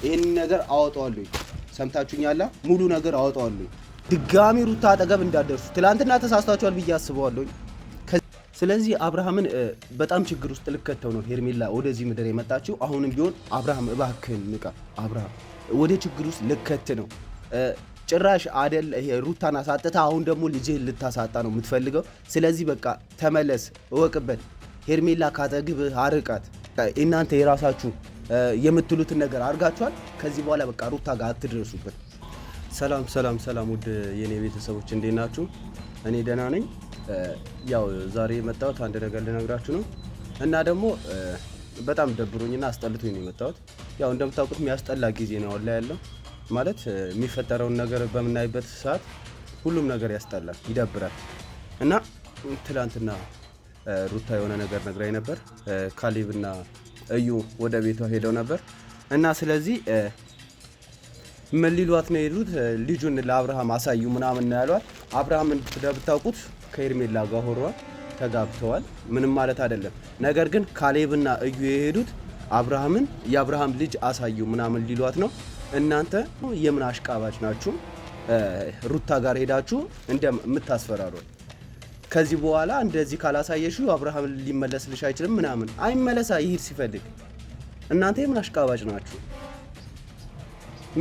ይሄን ነገር አወጣዋለሁ ሰምታችሁኛላ ሙሉ ነገር አወጣዋለሁ ድጋሚ ሩታ አጠገብ እንዳደርሱ ትላንትና ተሳስታችኋል ብዬ አስባለሁ ስለዚህ አብርሃምን በጣም ችግር ውስጥ ልከተው ነው ሄርሜላ ወደዚህ ምድር የመጣችው አሁንም ቢሆን አብርሃም እባክህን ንቃ አብርሃም ወደ ችግር ውስጥ ልከት ነው ጭራሽ አይደል ይሄ ሩታና ሳጥታ አሁን ደግሞ ልጅህን ልታሳጣ ነው የምትፈልገው ስለዚህ በቃ ተመለስ እወቅበት ሄርሜላ ካጠግብ አርቃት እናንተ የራሳችሁ የምትሉትን ነገር አርጋችኋል ከዚህ በኋላ በቃ ሩታ ጋር አትድረሱበት ሰላም ውድ የኔ ቤተሰቦች እንዴት ናችሁ እኔ ደህና ነኝ ያው ዛሬ መጣሁት አንድ ነገር ልነግራችሁ ነው እና ደግሞ በጣም ደብሮኝና አስጠልቶኝ ነው የመጣሁት ያው እንደምታውቁት የሚያስጠላ ጊዜ ነው አሁን ላይ ያለው ማለት የሚፈጠረውን ነገር በመናይበት ሰዓት ሁሉም ነገር ያስጠላል ይደብራል እና ትላንትና ሩታ የሆነ ነገር ነግራኝ ነበር ካሌብና እዩ ወደ ቤቷ ሄደው ነበር እና ስለዚህ ምን ሊሏት ነው የሄዱት ልጁን ለአብርሃም አሳዩ ምናምን ነው ያሏት አብርሃም እንደምታውቁት ከሄርሜላ ጋር ሆሯል ተጋብተዋል ምንም ማለት አይደለም ነገር ግን ካሌብና እዩ የሄዱት አብርሃምን የአብርሃም ልጅ አሳዩ ምናምን ሊሏት ነው እናንተ የምን አሽቃባጭ ናችሁ ሩታ ጋር ሄዳችሁ እንደምታስፈራሩ ከዚህ በኋላ እንደዚህ ካላሳየሽው አብርሃም ሊመለስልሽ አይችልም ምናምን አይመለሳ ይሄድ ሲፈልግ እናንተ የምን አሽቃባጭ ናችሁ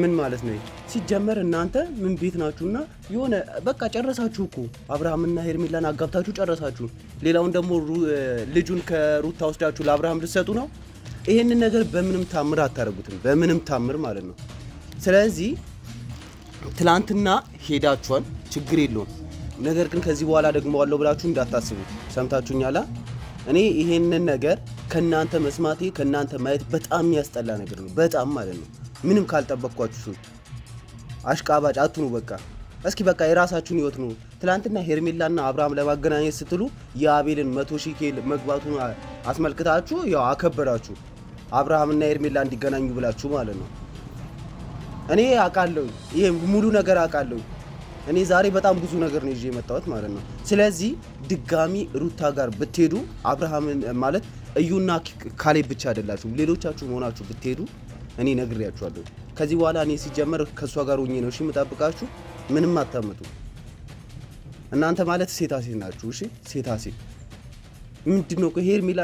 ምን ማለት ነው ሲጀመር እናንተ ምን ቤት ናችሁና የሆነ በቃ ጨረሳችሁ እኮ አብርሃምና ሄርሜላን አጋብታችሁ ጨረሳችሁ ሌላውን ደግሞ ልጁን ከሩታ ወስዳችሁ ለአብርሃም ልትሰጡ ነው ይሄንን ነገር በምንም ታምር አታረጉትም በምንም ታምር ማለት ነው ስለዚህ ትላንትና ሄዳችኋል ችግር የለውም ነገር ግን ከዚህ በኋላ ደግሞ ዋለው ብላችሁ እንዳታስቡ ሰምታችሁኛላ እኔ ይሄንን ነገር ከናንተ መስማቴ ከናንተ ማየት በጣም ያስጠላ ነገር ነው በጣም ማለት ነው ምንም ካልጠበቅኳችሁ አሽቃባጭ አትኑ በቃ እስኪ በቃ የራሳችሁን ህይወት ነው ትላንትና ሄርሜላና አብርሃም ለማገናኘት ስትሉ የአቤልን 100,000 ኬል መግባቱን አስመልክታችሁ ያው አከበራችሁ አብርሃምና ሄርሜላ እንዲገናኙ ብላችሁ ማለት ነው እኔ አቃለሁ ይሄ ሙሉ ነገር አቃለሁ እኔ ዛሬ በጣም ብዙ ነገር ነው ይዤ የመጣሁት ማለት ነው ስለዚህ ድጋሚ ሩታ ጋር ብትሄዱ አብርሃምን ማለት እዩና ካሌብ ብቻ አይደላችሁ ሌሎቻችሁ ሆናችሁ ብትሄዱ እኔ ነግሬያችኋለሁ ከዚህ በኋላ እኔ ሲጀመር ከሷ ጋር ሆኜ ነው እሺ መጣብቃችሁ ምንም አታመጡ እናንተ ማለት ሴታሴት ናችሁ እሺ ሴታሴት ምንድነው ቆይ ሄርሜላ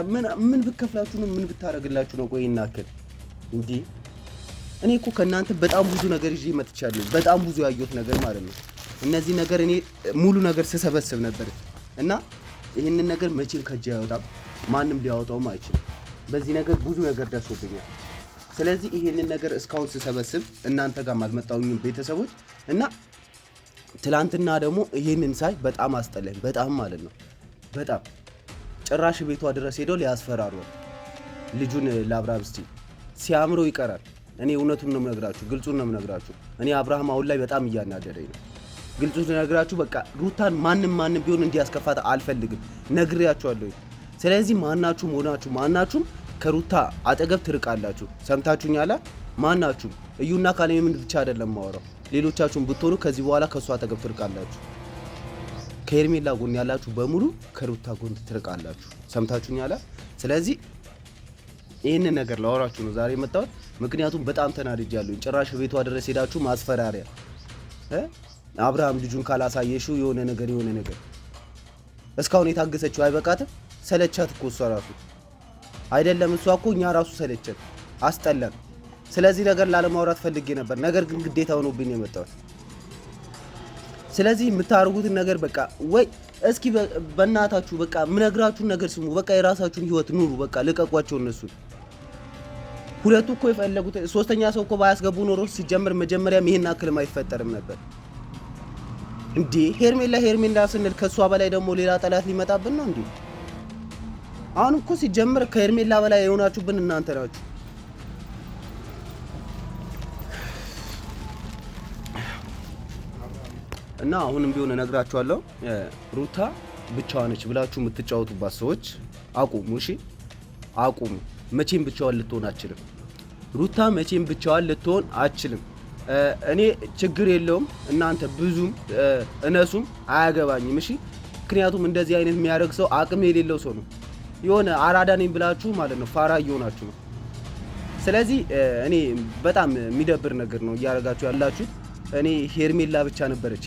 ምን ብከፍላችሁ ነው ምን ብታረግላችሁ ነው ቆይ እናከል እንዴ እኔ እኮ ከናንተ በጣም ብዙ ነገር ይዤ መጥቻለሁ በጣም ብዙ ያየሁት ነገር ማለት ነው እነዚህ ነገር እኔ ሙሉ ነገር ስሰበስብ ነበር እና ይሄንን ነገር መቼም ከጄ ያወጣም ማንም ሊያወጣውም አይችልም በዚህ ነገር ብዙ ነገር ደርሶብኛል ስለዚህ ይሄንን ነገር እስካሁን ስሰበስብ እናንተ ጋር ማልመጣውኝ ቤተሰቦች እና ትላንትና ደግሞ ይሄንን ሳይ በጣም አስጠላኝ በጣም ማለት ነው በጣም ጭራሽ ቤቷ ድረስ ሄዶ ሊያስፈራሩ ልጁን ለአብርሃም እስቲ ሲያምረው ይቀራል እኔ እውነቱን ነው የምነግራችሁ ግልጹን ነው የምነግራችሁ እኔ አብርሃም አሁን ላይ በጣም እያናደደኝ ነው ግልጹን ነግራችሁ በቃ ሩታን ማንም ቢሆን እንዲያስከፋት አልፈልግም ነግሬያችኋለሁ ስለዚህ ማናችሁም ሆናችሁ ማናችሁም ከሩታ አጠገብ ትርቃላችሁ ሰምታችሁኛላ ማናችሁም እዩና ካሌብ ምን ብቻ አይደለም ማወራው ሌሎቻችሁም ብትሆኑ ከዚህ በኋላ ከሷ አጠገብ ትርቃላችሁ ከሄርሜላ ጎን ያላችሁ በሙሉ ከሩታ ጎን ትርቃላችሁ ሰምታችሁኛላ ስለዚህ ይሄንን ነገር ላወራችሁ ነው ዛሬ መጣሁት ምክንያቱም በጣም ተናድጃለሁ ጭራሽ ቤቷ ድረስ ሄዳችሁ ማስፈራሪያ አብርሃም ልጁን ካላሳየሽው የሆነ ነገር እስካሁን የታገሰችው አይበቃትም ሰለቻት እኮ እሷ ራሱ አይደለም እሷ እኮ እኛ ራሱ ሰለቸን አስጠላን ስለዚህ ነገር ላለማውራት ፈልጌ ነበር ነገር ግን ግዴታ ሆኖብኝ ነው የመጣሁት ስለዚህ የምታርጉትን ነገር በቃ ወይ እስኪ በእናታችሁ በቃ ምነግራችሁን ነገር ስሙ በቃ የራሳችሁን ህይወት ኑሩ በቃ ልቀቋቸው እነሱ ሁለቱ እኮ የፈለጉት ሶስተኛ ሰው እኮ ባያስገቡ ኖሮ ሲጀምር መጀመሪያም ይሄን አክልም አይፈጠርም ነበር እንዴ ሄርሜላ ስንል ከሷ በላይ ደግሞ ሌላ ጠላት ሊመጣብን ነው እንዴ አሁን እኮ ሲጀምር ከሄርሜላ በላይ የሆናችሁብን እናንተ ናችሁ እና አሁንም ቢሆን እነግራችኋለሁ ሩታ ብቻዋን ነች ብላችሁ የምትጫወቱባት ሰዎች አቁሙ እሺ አቁሙ መቼም ብቻዋን ልትሆን አትችልም ሩታ መቼም ብቻዋን ልትሆን አትችልም እኔ ችግር የለውም እናንተ ብዙም እነሱም አያገባኝም እሺ ምክንያቱም እንደዚህ አይነት የሚያደርግ ሰው አቅም የሌለው ሰው ነው የሆነ አራዳ ነኝ ብላችሁ ማለት ነው ፋራ እየሆናችሁ ነው ስለዚህ እኔ በጣም የሚደብር ነገር ነው እያደረጋችሁ ያላችሁት። እኔ ሄርሜላ ብቻ ነበረች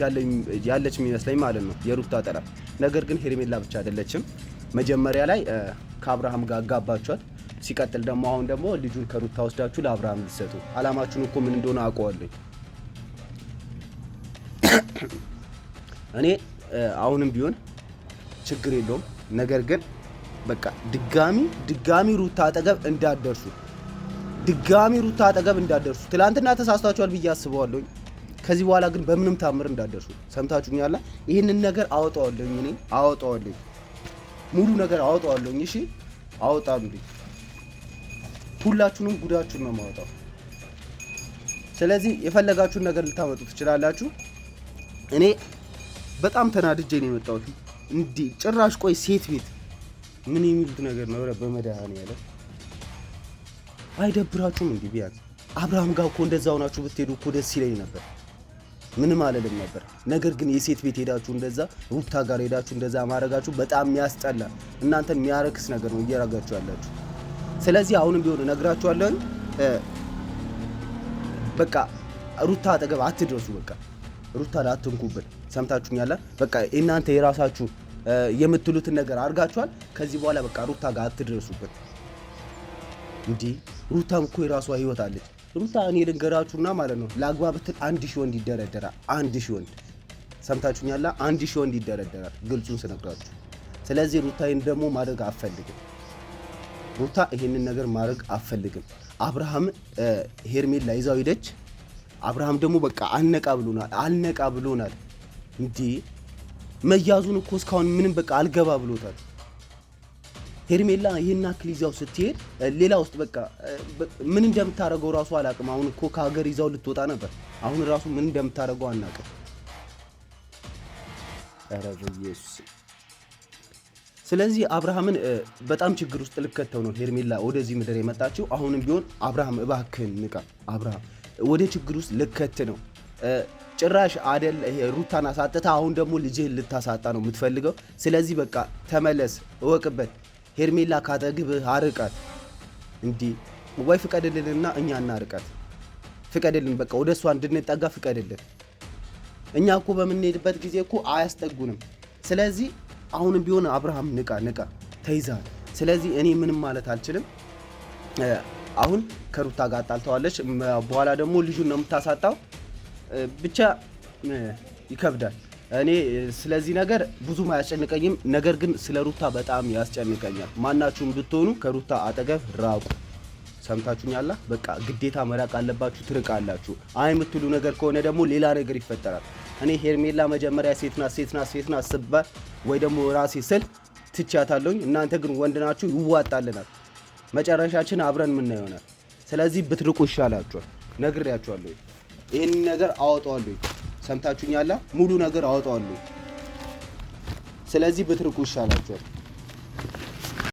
ያለች የሚመስለኝ ማለት ነው የሩታ ጠላት። ነገር ግን ሄርሜላ ብቻ አይደለችም። መጀመሪያ ላይ ከአብርሃም ጋር አጋባችኋት። ሲቀጥል ደግሞ አሁን ደግሞ ልጁን ከሩታ ወስዳችሁ ለአብርሃም ልትሰጡ። አላማችሁን እኮ ምን እንደሆነ አውቀዋለሁ እኔ። አሁንም ቢሆን ችግር የለውም። ነገር ግን በቃ ድጋሚ ሩታ አጠገብ እንዳደርሱ። ትላንትና ተሳስታችኋል ብዬ አስበዋለሁ። ከዚህ በኋላ ግን በምንም ታምር እንዳደርሱ። ሰምታችሁኛል? ይህንን ነገር አወጣዋለሁ እኔ አወጣዋለሁ፣ ሙሉ ነገር አወጣዋለሁ። እሺ አወጣለሁ። ሁላችሁንም ጉዳችሁን ነው የማወጣው። ስለዚህ የፈለጋችሁን ነገር ልታመጡ ትችላላችሁ። እኔ በጣም ተናድጄ ነው የመጣሁት። እንዲህ ጭራሽ ቆይ ሴት ቤት ምን የሚሉት ነገር ነው? በመድኃኒዓለም አይደብራችሁም? እንዲህ ቢያንስ አብርሃም ጋር እኮ እንደዛ ሆናችሁ ብትሄዱ እኮ ደስ ይለኝ ነበር፣ ምንም አልልም ነበር። ነገር ግን የሴት ቤት ሄዳችሁ እንደዛ ሩታ ጋር ሄዳችሁ እንደዛ ማድረጋችሁ በጣም የሚያስጠላ፣ እናንተን የሚያረክስ ነገር ነው እያረጋችሁ ያላችሁ። ስለዚህ አሁንም ቢሆን እነግራችኋለሁ፣ በቃ ሩታ አጠገብ አትድረሱ። በቃ ሩታ አትንኩብን። ሰምታችሁኛል? በቃ እናንተ የራሳችሁ የምትሉትን ነገር አድርጋችኋል። ከዚህ በኋላ በቃ ሩታ ጋር አትድረሱብን። እንዲህ ሩታም እኮ የራሷ ህይወት አለች። ሩታ እኔ ልንገራችሁና ማለት ነው ለአግባ ብትል 1000 ወንድ ይደረደራል። 1000 ወንድ ሰምታችሁኛል? 1000 ወንድ ይደረደራል፣ ግልጹን ስነግራችሁ። ስለዚህ ሩታ ይሄን ደግሞ ማድረግ አትፈልግም። ሩታ ይሄንን ነገር ማድረግ አትፈልግም። አብርሃም ሄርሜላ ይዛው ሄደች። አብርሃም ደግሞ በቃ አልነቃ ብሎናል። እንዴ መያዙን እኮ እስካሁን ምንም በቃ አልገባ ብሎታል። ሄርሜላ ይሄን አክል ይዛው ስትሄድ ሌላ ውስጥ በቃ ምን እንደምታረገው ራሱ አላቅም። አሁን እኮ ከሀገር ይዛው ልትወጣ ነበር። አሁን ራሱ ምን እንደምታረገው አናቅም። ኧረ በኢየሱስ። ስለዚህ አብርሃምን በጣም ችግር ውስጥ ልከተው ነው ሄርሜላ ወደዚህ ምድር የመጣችው። አሁንም ቢሆን አብርሃም እባክህን ንቃ። አብርሃም ወደ ችግር ውስጥ ልከት ነው ጭራሽ አደል። ሩታን አሳጥታ አሁን ደግሞ ልጅህን ልታሳጣ ነው የምትፈልገው። ስለዚህ በቃ ተመለስ፣ እወቅበት። ሄርሜላ ካጠግብህ አርቃት። እንዲህ ወይ ፍቀድልንና እኛ እናርቃት። ፍቀድልን፣ በቃ ወደ እሷ እንድንጠጋ ፍቀድልን። እኛ እኮ በምንሄድበት ጊዜ እኮ አያስጠጉንም። ስለዚህ አሁንም ቢሆን አብርሃም ንቃ፣ ተይዛል። ስለዚህ እኔ ምንም ማለት አልችልም። አሁን ከሩታ ጋር ጣልተዋለች። በኋላ ደግሞ ልጁን ነው የምታሳጣው። ብቻ ይከብዳል። እኔ ስለዚህ ነገር ብዙም አያስጨንቀኝም። ነገር ግን ስለ ሩታ በጣም ያስጨንቀኛል። ማናችሁም ብትሆኑ ከሩታ አጠገብ ራቁ። ሰምታችሁኛል? በቃ ግዴታ መራቅ አለባችሁ፣ ትርቃላችሁ። አይ የምትሉ ነገር ከሆነ ደግሞ ሌላ ነገር ይፈጠራል። እኔ ሄርሜላ መጀመሪያ ሴት ናት ስባል ወይ ደግሞ ራሴ ስል ትቻታለሁኝ። እናንተ ግን ወንድ ናችሁ፣ ይዋጣልናል። መጨረሻችን አብረን ምን ይሆናል። ስለዚህ ብትርቁ ይሻላችኋል። ነግሬያችኋለሁ። ይሄን ነገር አወጣዋለሁ። ሰምታችሁኛል? ሙሉ ነገር አወጣዋለሁ። ስለዚህ ብትርቁ ይሻላችኋል።